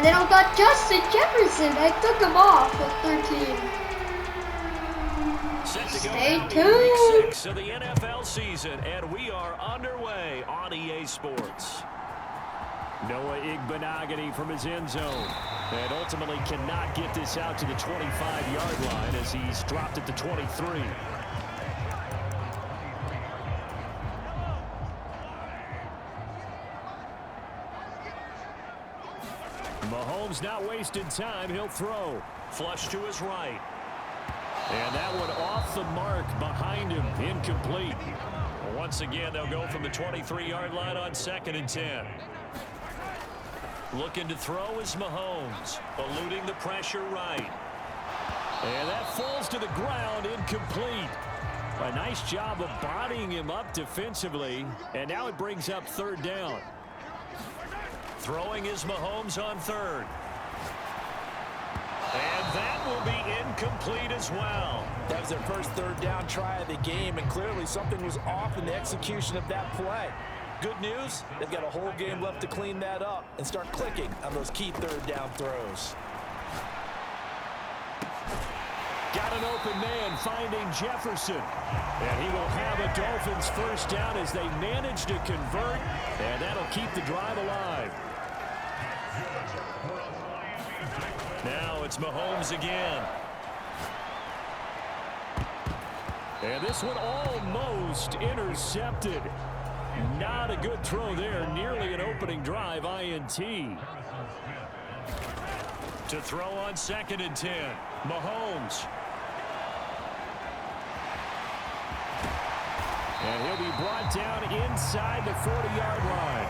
And then I've got Justin Jefferson. I took him off at 13. Stay tuned. Week 6 of the NFL season, and we are underway on EA Sports. Noah Igbenogany from his end zone, and ultimately cannot get this out to the 25-yard line as he's dropped at the 23. Mahomes not wasting time. He'll throw. Flush to his right. And that one off the mark behind him. Incomplete. Once again, they'll go from the 23-yard line on 2nd and 10. Looking to throw is Mahomes. Eluding the pressure right. And that falls to the ground. Incomplete. A nice job of bodying him up defensively. And now it brings up 3rd down. Throwing is Mahomes on 3rd. And that will be incomplete as well. That was their first 3rd down try of the game, and clearly something was off in the execution of that play. Good news, they've got a whole game left to clean that up and start clicking on those key 3rd down throws. Got an open man finding Jefferson. And he will have a Dolphins 1st down as they manage to convert. And that'll keep the drive alive. Now it's Mahomes again. And this one almost intercepted. Not a good throw there. Nearly an opening drive INT. To throw on 2nd and 10. Mahomes. And he'll be brought down inside the 40-yard line.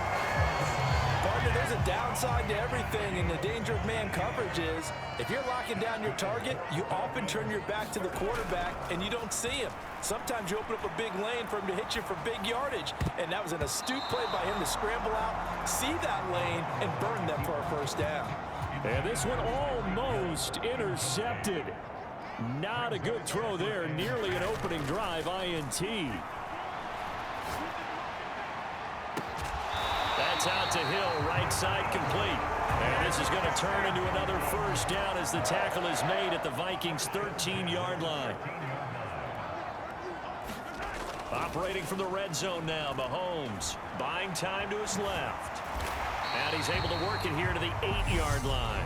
Partner, there's a downside to everything, and the danger of man coverage is if you're locking down your target, you often turn your back to the quarterback and you don't see him. Sometimes you open up a big lane for him to hit you for big yardage, and that was an astute play by him to scramble out, see that lane, and burn them for a 1st down. And this one almost intercepted. Not a good throw there. Nearly an opening drive INT. That's out to Hill, right side complete. And this is going to turn into another 1st down as the tackle is made at the Vikings' 13-yard line. Operating from the red zone now, Mahomes buying time to his left. And he's able to work it here to the 8-yard line.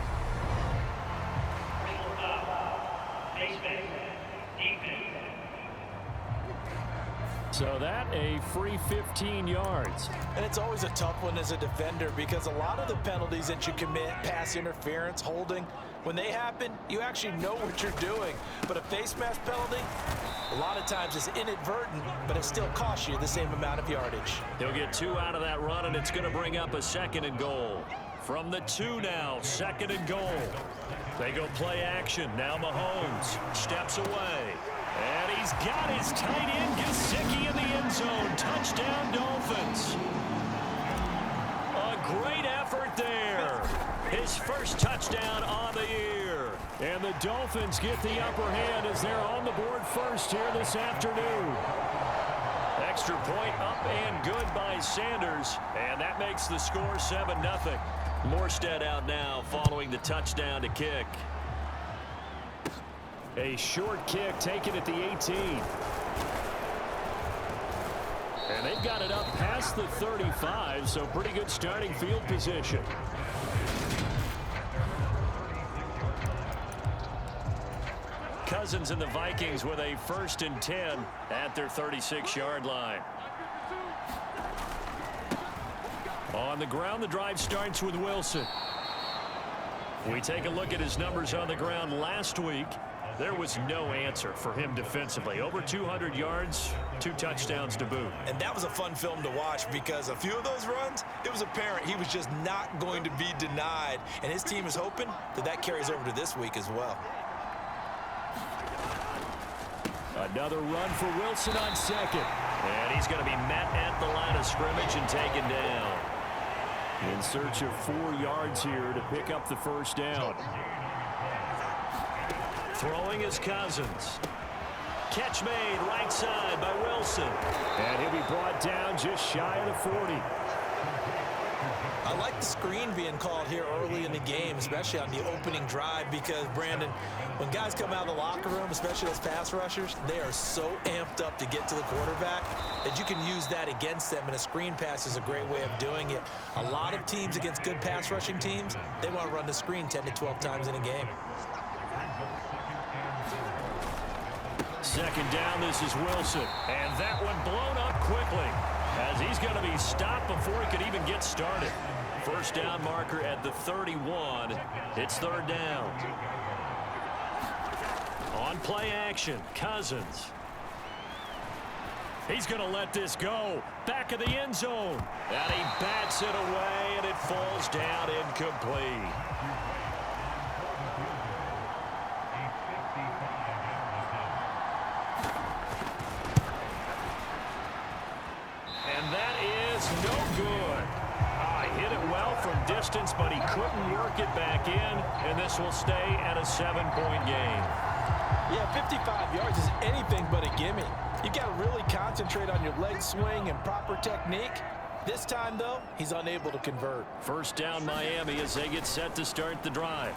So that a free 15 yards. And it's always a tough one as a defender because a lot of the penalties that you commit, pass interference, holding, when they happen, you actually know what you're doing. But a face mask penalty, a lot of times it's inadvertent, but it still costs you the same amount of yardage. He'll get 2 out of that run, and it's going to bring up a 2nd and goal. From the 2 now, 2nd and goal. They go play action. Now Mahomes steps away. And he's got his tight end Gesicki in the end zone. Touchdown, Dolphins. A great effort there. His 1st touchdown on the year. And the Dolphins get the upper hand as they're on the board 1st here this afternoon. Extra point up and good by Sanders. And that makes the score 7-0. Morstead out now following the touchdown to kick. A short kick taken at the 18. And they've got it up past the 35, so pretty good starting field position. Cousins and the Vikings with a 1st and 10 at their 36-yard line. On the ground, the drive starts with Wilson. We take a look at his numbers on the ground last week. There was no answer for him defensively. Over 200 yards, 2 touchdowns to boot. And that was a fun film to watch because a few of those runs, it was apparent he was just not going to be denied. And his team is hoping that that carries over to this week as well. Another run for Wilson on 2nd. And he's going to be met at the line of scrimmage and taken down. In search of 4 yards here to pick up the 1st down. Throwing is Cousins. Catch made right side by Wilson. And he'll be brought down just shy of the 40. I like the screen being called here early in the game, especially on the opening drive, because, Brandon, when guys come out of the locker room, especially those pass rushers, they are so amped up to get to the quarterback that you can use that against them, and a screen pass is a great way of doing it. A lot of teams against good pass rushing teams, they want to run the screen 10 to 12 times in a game. Second down, this is Wilson. And that one blown up quickly as he's going to be stopped before he could even get started. First down marker at the 31. It's third down. On play action, Cousins. He's going to let this go. Back of the end zone. And he bats it away, and it falls down incomplete. And that is no good. He hit it well from distance, but he couldn't work it back in, and this will stay at a 7-point game. Yeah, 55 yards is anything but a gimme. You've got to really concentrate on your leg swing and proper technique. This time, though, he's unable to convert. First down Miami as they get set to start the drive.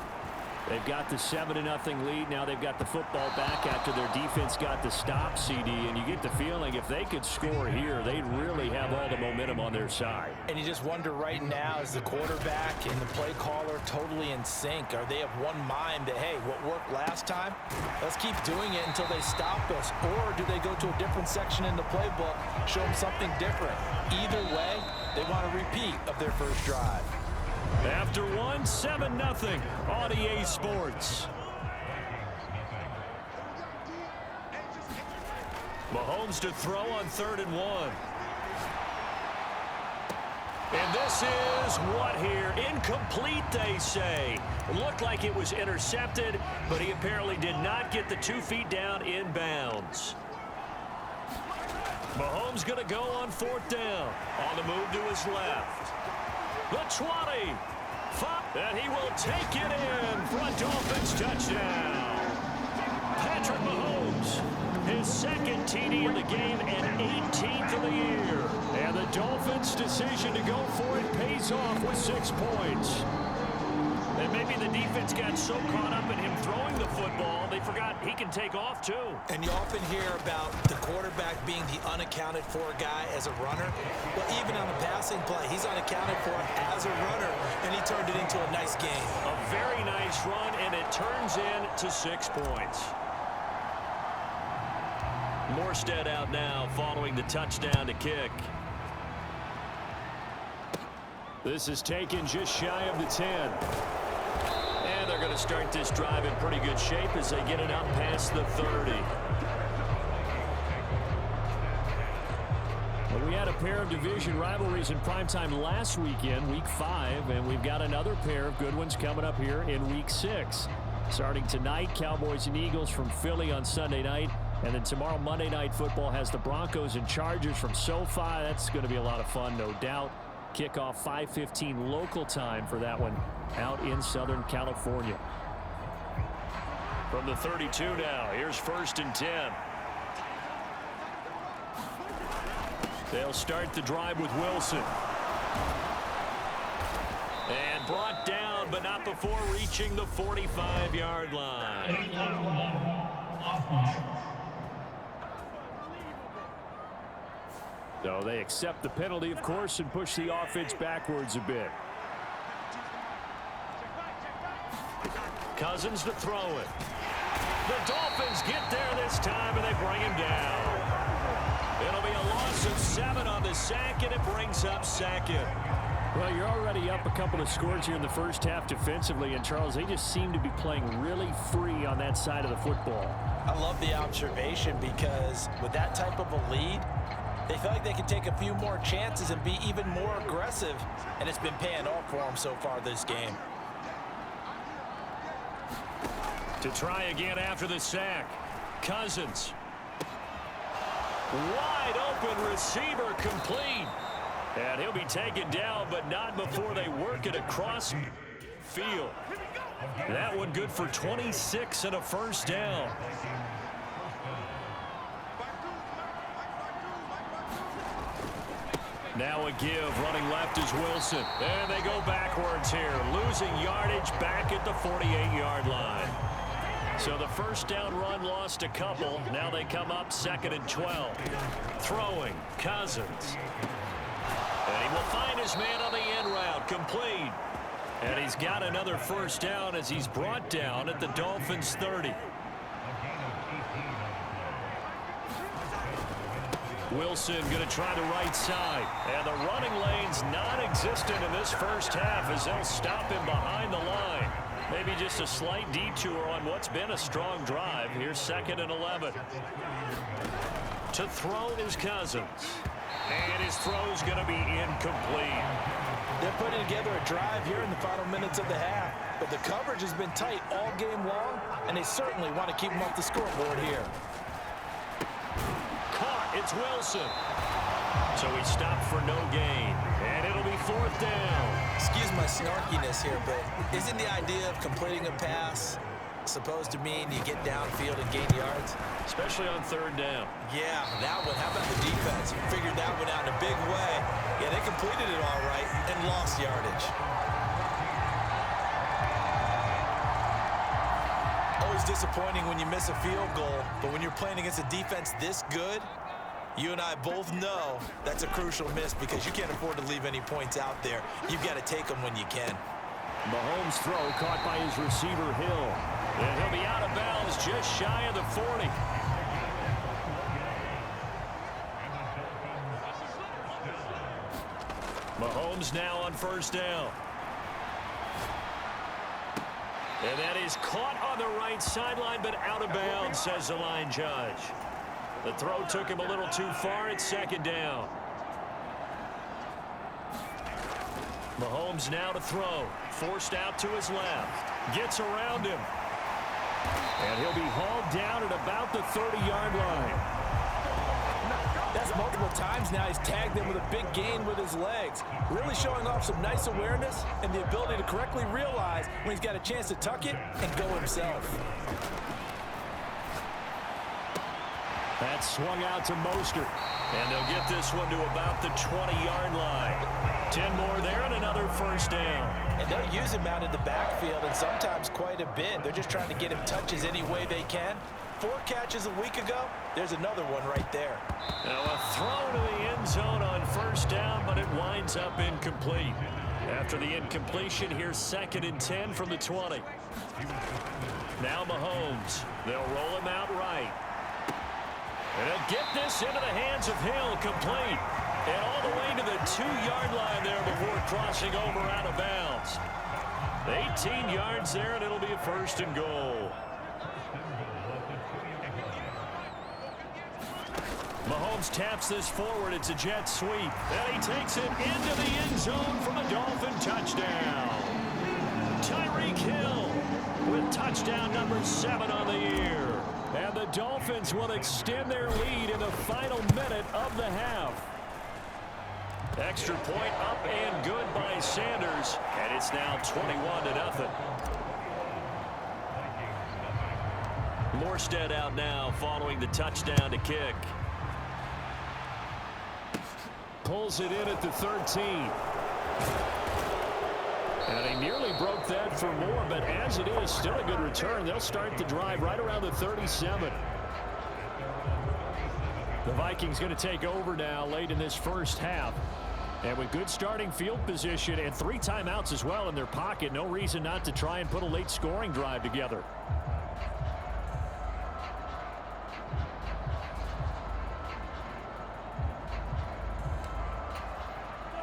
They've got the 7-0 lead. Now they've got the football back after their defense got the stop, CD. And you get the feeling if they could score here, they'd really have all the momentum on their side. And you just wonder right now, is the quarterback and the play caller totally in sync? Are they of one mind that, hey, what worked last time, let's keep doing it until they stop us? Or do they go to a different section in the playbook, show them something different? Either way, they want a repeat of their first drive. After one, 7-0 on EA Sports. Mahomes to throw on 3rd and 1. And this is what here? Incomplete, they say. Looked like it was intercepted, but he apparently did not get the 2 feet down in bounds. Mahomes going to go on 4th down. On the move to his left. The 20. And he will take it in for a Dolphins touchdown. Patrick Mahomes, his 2nd TD in the game and 18th of the year. And the Dolphins' decision to go for it pays off with 6 points. And maybe the defense got so caught up in him throwing the football, they forgot he can take off too. And you often hear about the quarterback being the unaccounted for guy as a runner. Well, even on the passing play, he's unaccounted for as a runner, and he turned it into a nice game. A very nice run, and it turns into 6 points. Morstead out now following the touchdown to kick. This is taken just shy of the 10. And they're going to start this drive in pretty good shape as they get it up past the 30. Well, we had a pair of division rivalries in primetime last weekend, Week 5, and we've got another pair of good ones coming up here in Week 6. Starting tonight, Cowboys and Eagles from Philly on Sunday night. And then tomorrow, Monday Night Football has the Broncos and Chargers from SoFi. That's going to be a lot of fun, no doubt. Kickoff 5:15 local time for that one out in Southern California. From the 32 now, here's 1st and 10. They'll start the drive with Wilson. And brought down, but not before reaching the 45-yard line. So they accept the penalty, of course, and push the offense backwards a bit. Cousins to throw it. The Dolphins get there this time, and they bring him down. It'll be a loss of 7 on the sack, and it brings up 2nd. Well, you're already up a couple of scores here in the first half defensively, and Charles, they just seem to be playing really free on that side of the football. I love the observation because with that type of a lead, they feel like they can take a few more chances and be even more aggressive, and it's been paying off for them so far this game. To try again after the sack, Cousins. Wide open receiver complete. And he'll be taken down, but not before they work it across field. That one good for 26 and a first down. Now a give. Running left is Wilson. And they go backwards here. Losing yardage back at the 48-yard line. So the first down run lost a couple. Now they come up 2nd and 12. Throwing. Cousins. And he will find his man on the end route. Complete. And he's got another first down as he's brought down at the Dolphins' 30. Wilson going to try the right side. And the running lane's non-existent in this first half as they'll stop him behind the line. Maybe just a slight detour on what's been a strong drive. Here's 2nd and 11. To throw is Cousins. And his throw's going to be incomplete. They're putting together a drive here in the final minutes of the half. But the coverage has been tight all game long, and they certainly want to keep them off the scoreboard here. Caught. It's Wilson. So he stopped for no gain. And it'll be 4th down. Excuse my snarkiness here, but isn't the idea of completing a pass supposed to mean you get downfield and gain yards? Especially on 3rd down. Yeah, that one. How about the defense? Figured that one out in a big way. Yeah, they completed it all right and lost yardage. Always disappointing when you miss a field goal, but when you're playing against a defense this good, you and I both know that's a crucial miss because you can't afford to leave any points out there. You've got to take them when you can. Mahomes' throw caught by his receiver, Hill. And he'll be out of bounds just shy of the 40. Mahomes now on 1st down. And that is caught on the right sideline, but out of bounds, says the line judge. The throw took him a little too far. It's 2nd down. Mahomes now to throw. Forced out to his left. Gets around him. And he'll be hauled down at about the 30-yard line. That's multiple times now he's tagged him with a big gain with his legs. Really showing off some nice awareness and the ability to correctly realize when he's got a chance to tuck it and go himself. That's swung out to Mostert. And they'll get this one to about the 20-yard line. 10 more there and another first down. And they'll use him out in the backfield and sometimes quite a bit. They're just trying to get him touches any way they can. 4 catches a week ago. There's another one right there. Now a throw to the end zone on first down, but it winds up incomplete. After the incompletion, here's 2nd and 10 from the 20. Now Mahomes. They'll roll him out right. And he'll get this into the hands of Hill, complete. And all the way to the 2-yard line there before crossing over out of bounds. 18 yards there, and it'll be a 1st and goal. Mahomes taps this forward. It's a jet sweep. And he takes it into the end zone for the Dolphin touchdown. Tyreek Hill with touchdown number 7 on the year. And the Dolphins will extend their lead in the final minute of the half. Extra point up and good by Sanders. And it's now 21-0. Morstead out now following the touchdown to kick. Pulls it in at the 13. And he nearly broke that for more, but as it is, still a good return. They'll start the drive right around the 37. The Vikings going to take over now late in this first half. And with good starting field position and 3 timeouts as well in their pocket, no reason not to try and put a late scoring drive together.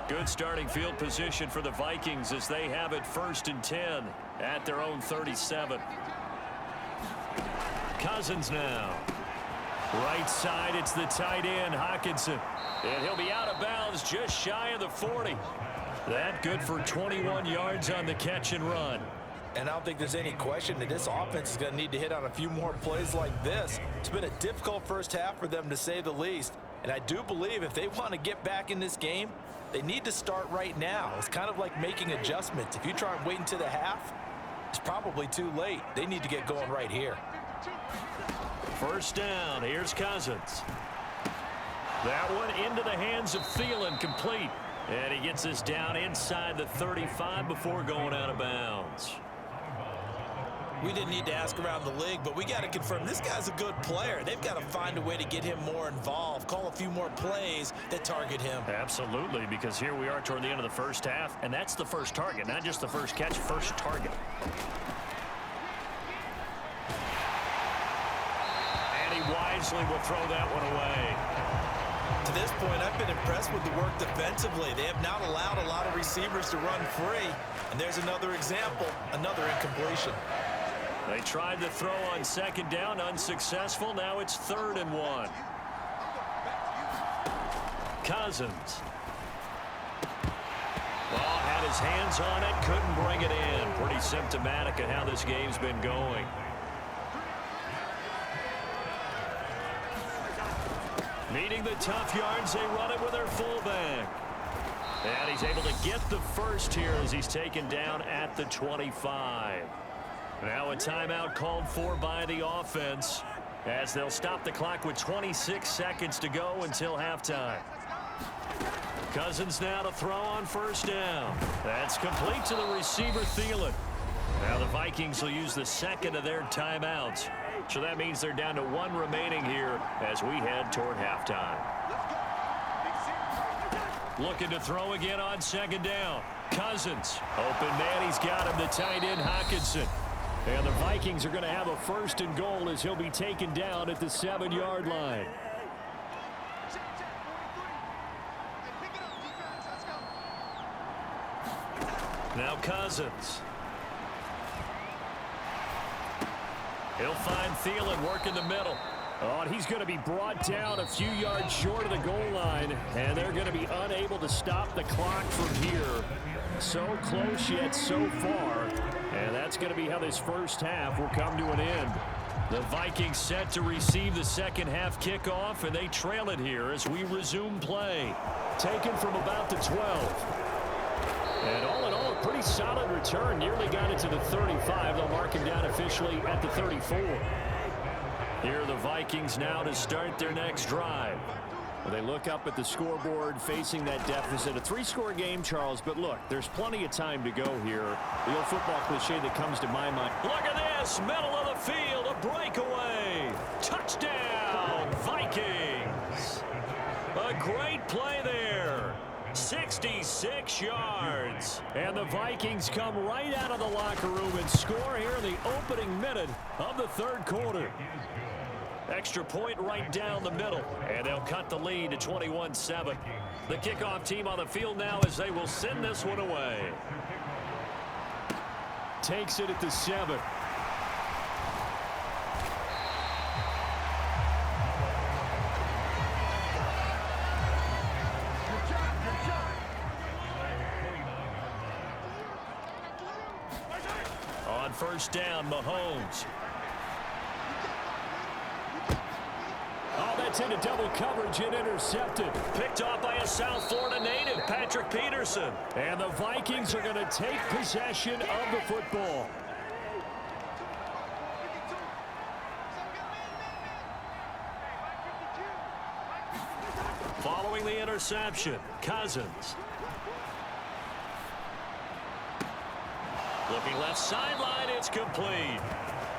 Good starting field position for the Vikings as they have it 1st and 10 at their own 37. Cousins now. Right side, it's the tight end, Hockenson. And he'll be out of bounds just shy of the 40. That good for 21 yards on the catch and run. And I don't think there's any question that this offense is going to need to hit on a few more plays like this. It's been a difficult first half for them, to say the least. And I do believe if they want to get back in this game, they need to start right now. It's kind of like making adjustments. If you try and wait until the half, it's probably too late. They need to get going right here. First down. Here's Cousins. That one into the hands of Thielen, complete. And he gets this down inside the 35 before going out of bounds. We didn't need to ask around the league, but we got to confirm this guy's a good player. They've got to find a way to get him more involved, call a few more plays that target him. Absolutely, because here we are toward the end of the first half, and that's the first target, not just the first catch, first target. And he wisely will throw that one away. To this point, I've been impressed with the work defensively. They have not allowed a lot of receivers to run free. And there's another example, another incompletion. They tried to throw on second down, unsuccessful. Now it's 3rd and 1. Cousins. Ball had his hands on it, couldn't bring it in. Pretty symptomatic of how this game's been going. Needing the tough yards, they run it with their fullback. And he's able to get the first here as he's taken down at the 25. Now a timeout called for by the offense as they'll stop the clock with 26 seconds to go until halftime. Cousins now to throw on first down. That's complete to the receiver, Thielen. Now the Vikings will use the second of their timeouts. So that means they're down to 1 remaining here as we head toward halftime. Looking to throw again on second down. Cousins. Open man, he's got him, the tight end, Hockenson. And the Vikings are going to have a 1st and goal as he'll be taken down at the 7-yard line. Now Cousins. He'll find Thielen working the middle. Oh, and he's going to be brought down a few yards short of the goal line, and they're going to be unable to stop the clock from here. So close yet so far, and that's going to be how this first half will come to an end. The Vikings set to receive the second half kickoff, and they trail it here as we resume play. Taken from about the 12. And all in all, a pretty solid return. Nearly got it to the 35. They'll mark him down officially at the 34. Here are the Vikings now to start their next drive. Well, they look up at the scoreboard facing that deficit. A 3-score game, Charles, but look, there's plenty of time to go here. The old football cliche that comes to my mind. Look at this, middle of the field, a breakaway. Touchdown, Vikings. A great play there. 66 yards. And the Vikings come right out of the locker room and score here in the opening minute of the 3rd quarter. Extra point right down the middle, and they'll cut the lead to 21-7. The kickoff team on the field now as they will send this one away. Takes it at the 7. On first down, Mahomes. Oh, that's into double coverage and intercepted. Picked off by a South Florida native, Patrick Peterson. And the Vikings are going to take possession of the football. Following the interception, Cousins. Looking left sideline, it's complete.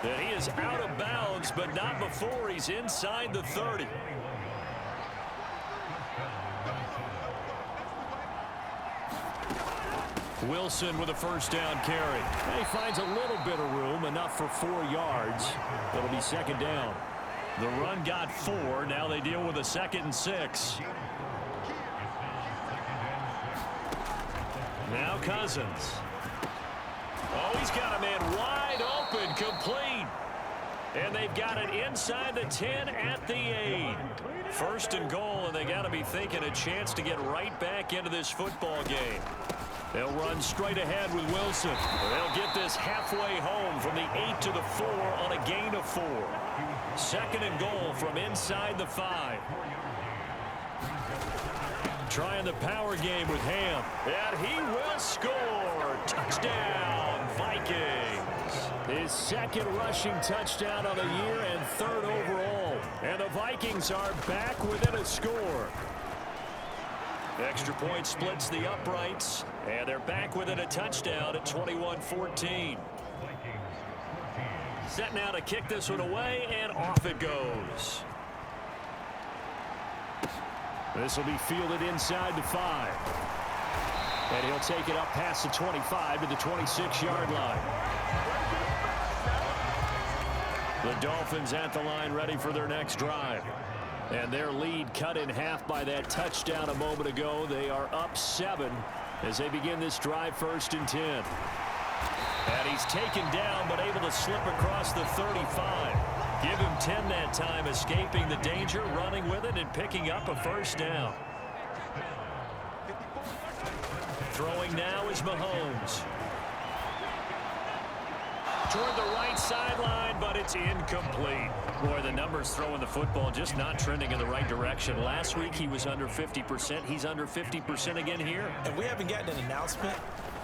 And he is out of bounds, but not before he's inside the 30. Wilson with a first down carry. And he finds a little bit of room, enough for 4 yards. It'll be second down. The run got 4. Now they deal with a 2nd and 6. Now Cousins. Oh, he's got a man wide open, complete. And they've got it inside the 10 at the 8. 1st and goal, and they got to be thinking a chance to get right back into this football game. They'll run straight ahead with Wilson. They'll get this halfway home from the 8 to the 4 on a gain of 4. 2nd and goal from inside the 5. Trying the power game with Ham. And he will score. Touchdown, Vikings. His second rushing touchdown of the year and third overall. And the Vikings are back within a score. Extra point splits the uprights, and they're back within a touchdown at 21-14. Set now to kick this one away, and off it goes. This will be fielded inside the 5. And he'll take it up past the 25 to the 26-yard line. The Dolphins at the line ready for their next drive. And their lead cut in half by that touchdown a moment ago. They are up 7 as they begin this drive, 1st and 10. And he's taken down but able to slip across the 35. Give him 10 that time, escaping the danger, running with it, and picking up a 1st down. Throwing now is Mahomes. Toward the right sideline, but it's incomplete. Boy, the numbers throwing the football just not trending in the right direction. Last week he was under 50%. He's under 50% again here. And we haven't gotten an announcement,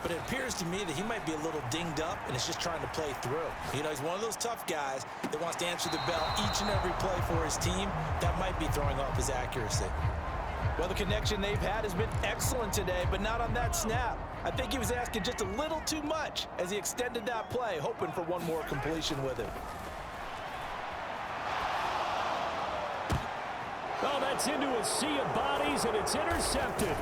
but it appears to me that he might be a little dinged up and is just trying to play through. You know, he's one of those tough guys that wants to answer the bell each and every play for his team. That might be throwing off his accuracy. Well, the connection they've had has been excellent today, but not on that snap. I think he was asking just a little too much as he extended that play, hoping for one more completion with it. Oh, that's into a sea of bodies, and it's intercepted.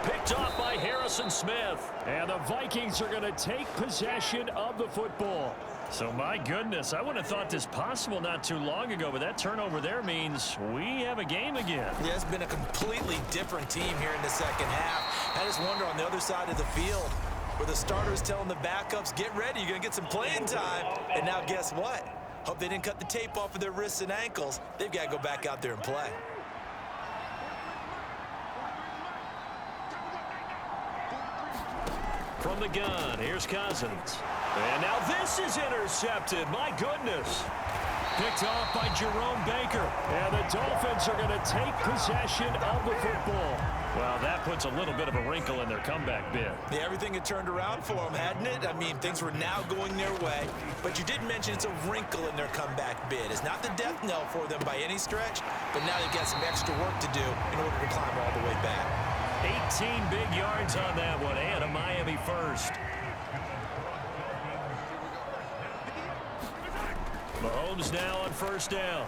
Picked off by Harrison Smith. And the Vikings are going to take possession of the football. So, my goodness, I wouldn't have thought this possible not too long ago, but that turnover there means we have a game again. Yeah, it's been a completely different team here in the second half. I just wonder on the other side of the field where the starters telling the backups, get ready, you're going to get some playing time. And now guess what? Hope they didn't cut the tape off of their wrists and ankles. They've got to go back out there and play. From the gun, here's Cousins. And now this is intercepted. My goodness. Picked off by Jerome Baker. And the Dolphins are going to take possession of the football. Well, that puts a little bit of a wrinkle in their comeback bid. Yeah, everything had turned around for them, hadn't it? I mean, things were now going their way. But you did mention it's a wrinkle in their comeback bid. It's not the death knell for them by any stretch, but now they've got some extra work to do in order to climb all the way back. 18 big yards on that one, and a Miami first. Mahomes now on 1st down.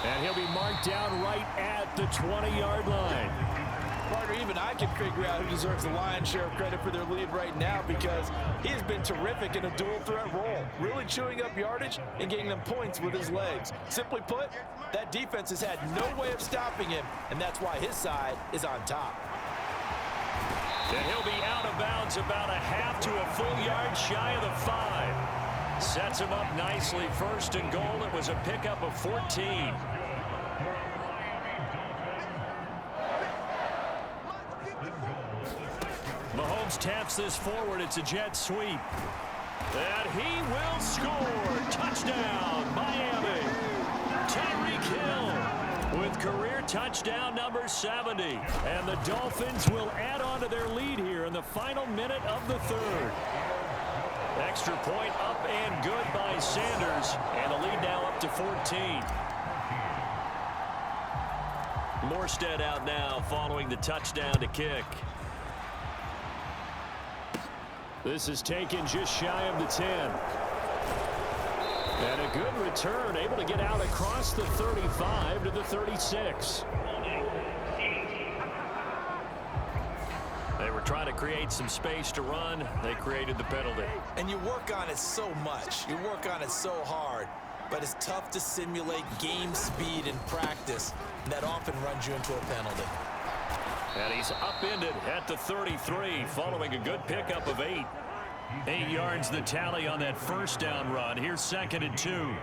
And he'll be marked down right at the 20-yard line. Partner, even I can figure out who deserves the lion's share of credit for their lead right now because he has been terrific in a dual threat role, really chewing up yardage and getting them points with his legs. Simply put, that defense has had no way of stopping him, and that's why his side is on top. And he'll be out of bounds about a half to a full yard shy of the 5. Sets him up nicely. 1st and goal. It was a pickup of 14. Mahomes taps this forward. It's a jet sweep. And he will score. Touchdown, Miami. Tyreek Hill with career touchdown number 70. And the Dolphins will add on to their lead here in the final minute of the 3rd. Extra point up and good by Sanders. And the lead now up to 14. Morstead out now following the touchdown to kick. This is taken just shy of the 10. And a good return, able to get out across the 35 to the 36. They were trying to create some space to run. They created the penalty. And you work on it so much. You work on it so hard. But it's tough to simulate game speed in practice. And that often runs you into a penalty. And he's upended at the 33 following a good pickup of 8. 8 yards the tally on that 1st down run. Here's 2nd and 2.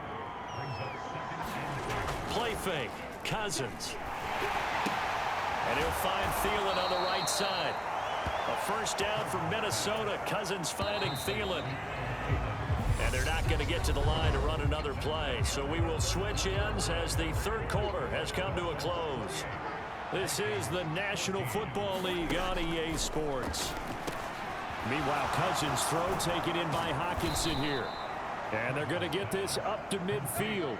Play fake. Cousins. And he'll find Thielen on the right side. A 1st down from Minnesota. Cousins finding Thielen. And they're not going to get to the line to run another play. So we will switch ends as the 3rd quarter has come to a close. This is the National Football League on EA Sports. Meanwhile, Cousins' throw taken in by Hockenson here. And they're going to get this up to midfield.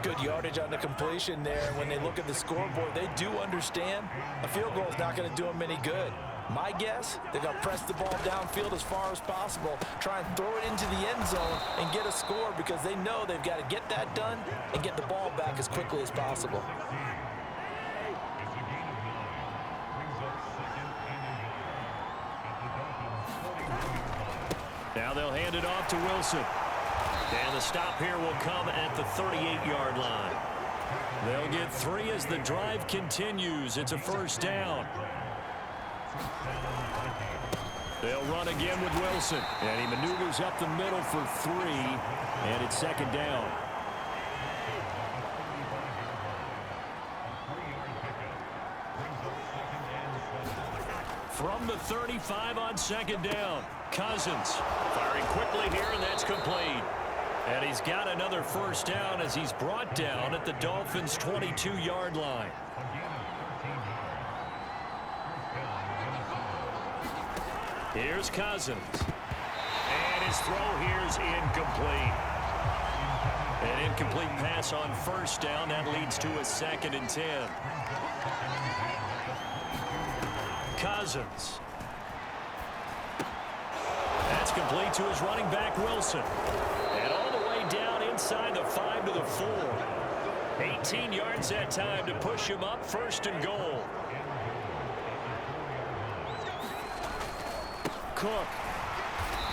Good yardage on the completion there. And when they look at the scoreboard, they do understand a field goal is not going to do them any good. My guess, they're going to press the ball downfield as far as possible, try and throw it into the end zone and get a score because they know they've got to get that done and get the ball back as quickly as possible. Now they'll hand it off to Wilson. And the stop here will come at the 38-yard line. They'll get 3 as the drive continues. It's a first down. They'll run again with Wilson. And he maneuvers up the middle for 3. And it's second down. From the 35 on second down. Cousins firing quickly here, and that's complete. And he's got another first down as he's brought down at the Dolphins' 22-yard line. Here's Cousins. And his throw here is incomplete. An incomplete pass on first down. That leads to a 2nd and 10. Cousins. That's complete to his running back, Wilson. And all the way down inside the 5 to the 4. 18 yards that time to push him up, 1st and goal. Cook.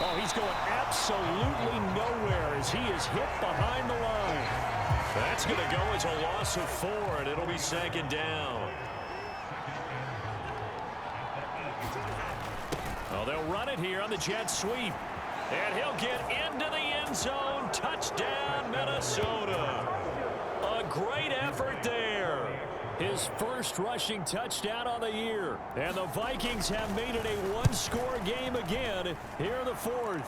Oh, he's going absolutely nowhere as he is hit behind the line. That's going to go as a loss of 4, and it'll be 2nd down. Oh, they'll run it here on the jet sweep. And he'll get into the end zone. Touchdown, Minnesota. A great effort there. His first rushing touchdown on the year. And the Vikings have made it a one-score game again here in the 4th.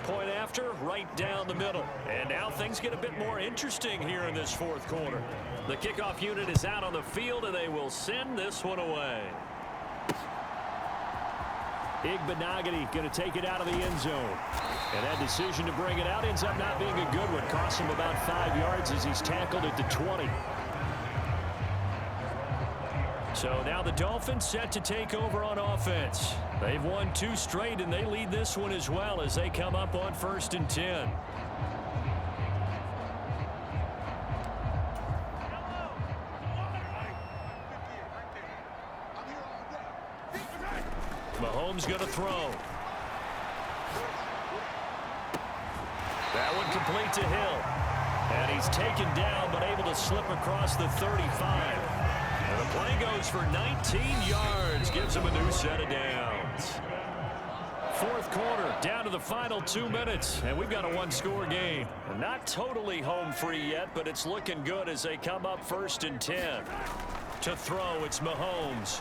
Point after, right down the middle. And now things get a bit more interesting here in this 4th quarter. The kickoff unit is out on the field, and they will send this one away. Igbenogany going to take it out of the end zone. And that decision to bring it out ends up not being a good one. Costs him about 5 yards as he's tackled at the 20. So now the Dolphins set to take over on offense. They've won 2 straight, and they lead this one as well as they come up on 1st and 10. Mahomes going to throw. That one complete to Hill. And he's taken down but able to slip across the 35. And the play goes for 19 yards. Gives him a new set of downs. 4th quarter, down to the final 2 minutes. And we've got a one-score game. Not totally home free yet, but it's looking good as they come up 1st and 10. To throw, it's Mahomes.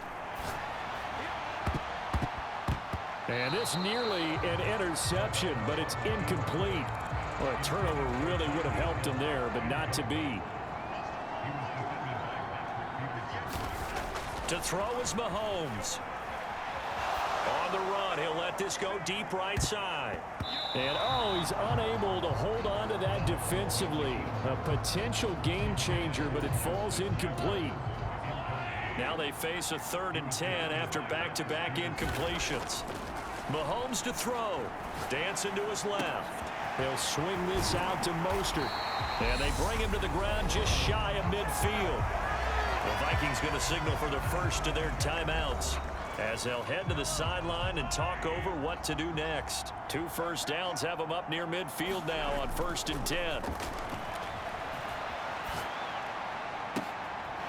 And this nearly an interception, but it's incomplete. Well, a turnover really would have helped him there, but not to be. To throw is Mahomes. On the run, he'll let this go deep right side. And, oh, he's unable to hold on to that defensively. A potential game changer, but it falls incomplete. Now they face a 3rd and 10 after back-to-back incompletions. Mahomes to throw. Dancing to his left. He'll swing this out to Mostert. And they bring him to the ground just shy of midfield. The Vikings going to signal for the first of their timeouts as they'll head to the sideline and talk over what to do next. 2 first downs have them up near midfield now on 1st and 10.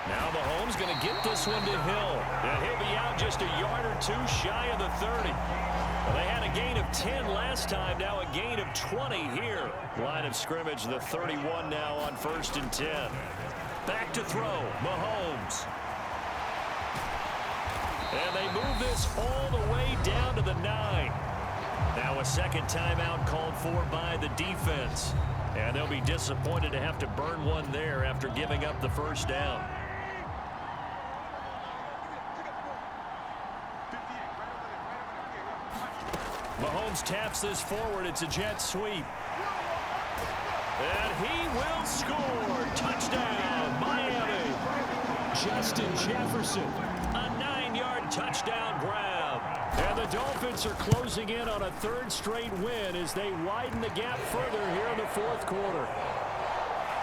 Now Mahomes going to get this one to Hill. And he'll be out just a yard or 2 shy of the 30. Well, they had a gain of 10 last time, now a gain of 20 here. Line of scrimmage, the 31 now on 1st and 10. Back to throw, Mahomes. And they move this all the way down to the 9. Now a second timeout called for by the defense. And they'll be disappointed to have to burn one there after giving up the first down. Dolphins taps this forward. It's a jet sweep. And he will score. Touchdown, Miami. Justin Jefferson, a 9-yard touchdown grab. And the Dolphins are closing in on a third straight win as they widen the gap further here in the fourth quarter.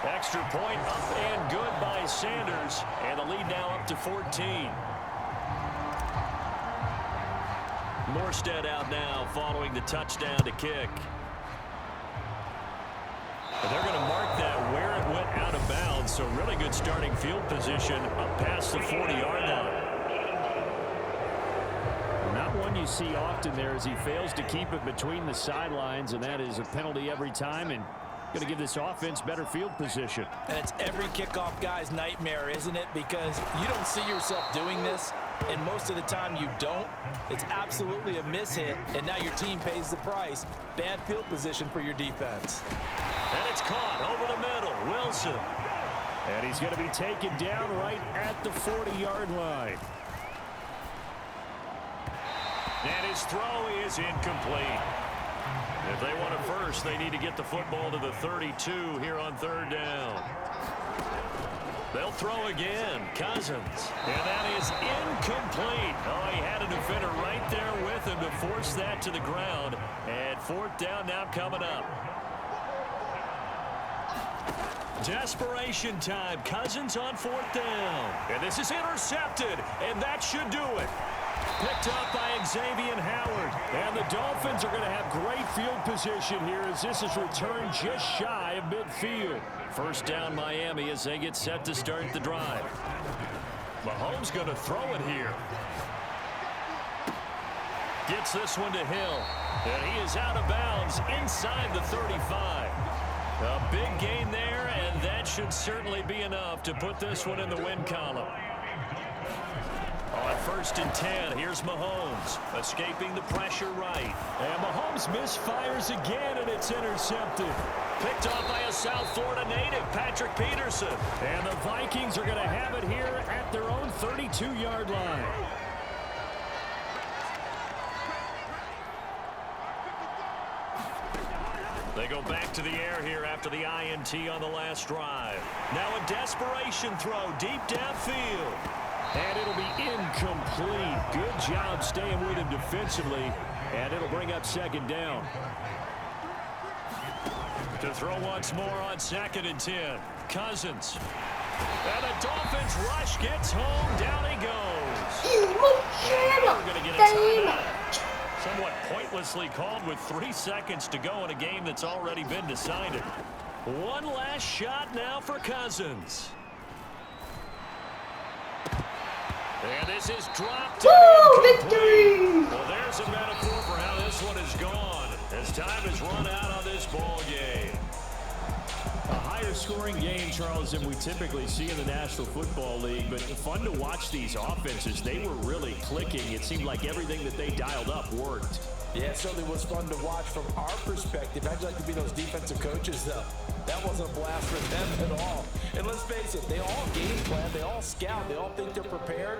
Extra point up and good by Sanders. And the lead now up to 14. Morstead out now following the touchdown to kick. And they're going to mark that where it went out of bounds. So really good starting field position up past the 40-yard line. Not one you see often there as he fails to keep it between the sidelines, and that is a penalty every time, and going to give this offense better field position. And it's every kickoff guy's nightmare, isn't it? Because you don't see yourself doing this, and most of the time you don't. It's absolutely a mishit, and now your team pays the price. Bad field position for your defense. And it's caught over the middle. Wilson. And he's going to be taken down right at the 40-yard line. And his throw is incomplete. If they want it first, they need to get the football to the 32 here on third down. They'll throw again. Cousins. And that is incomplete. Oh, he had a defender right there with him to force that to the ground. And fourth down now coming up. Desperation time. Cousins on fourth down. And this is intercepted. And that should do it. Picked up by Xavier Howard. And the Dolphins are going to have great field position here as this is returned just shy of midfield. First down Miami as they get set to start the drive. Mahomes going to throw it here. Gets this one to Hill. And he is out of bounds inside the 35. A big gain there, and that should certainly be enough to put this one in the win column. On first and 10, here's Mahomes, escaping the pressure right. And Mahomes misfires again, and it's intercepted. Picked off by a South Florida native, Patrick Peterson. And the Vikings are going to have it here at their own 32-yard line. They go back to the air here after the INT on the last drive. Now a desperation throw deep downfield. And it'll be incomplete. Good job staying with him defensively. And it'll bring up second down. To throw once more on second and 10. Cousins. And the Dolphins rush gets home. Down he goes. We're going to get a timeout. Somewhat pointlessly called with 3 seconds to go in a game that's already been decided. One last shot now for Cousins. And this is dropped. Victory! Well, there's a metaphor for how this one is gone as time has run out on this ball game. A higher scoring game, Charles, than we typically see in the National Football League, but fun to watch these offenses. They were really clicking. It seemed like everything that they dialed up worked. Yeah, it certainly was fun to watch from our perspective. I'd like to be those defensive coaches, though. That wasn't a blast for them at all. And let's face it, they all game plan, they all scout, they all think they're prepared.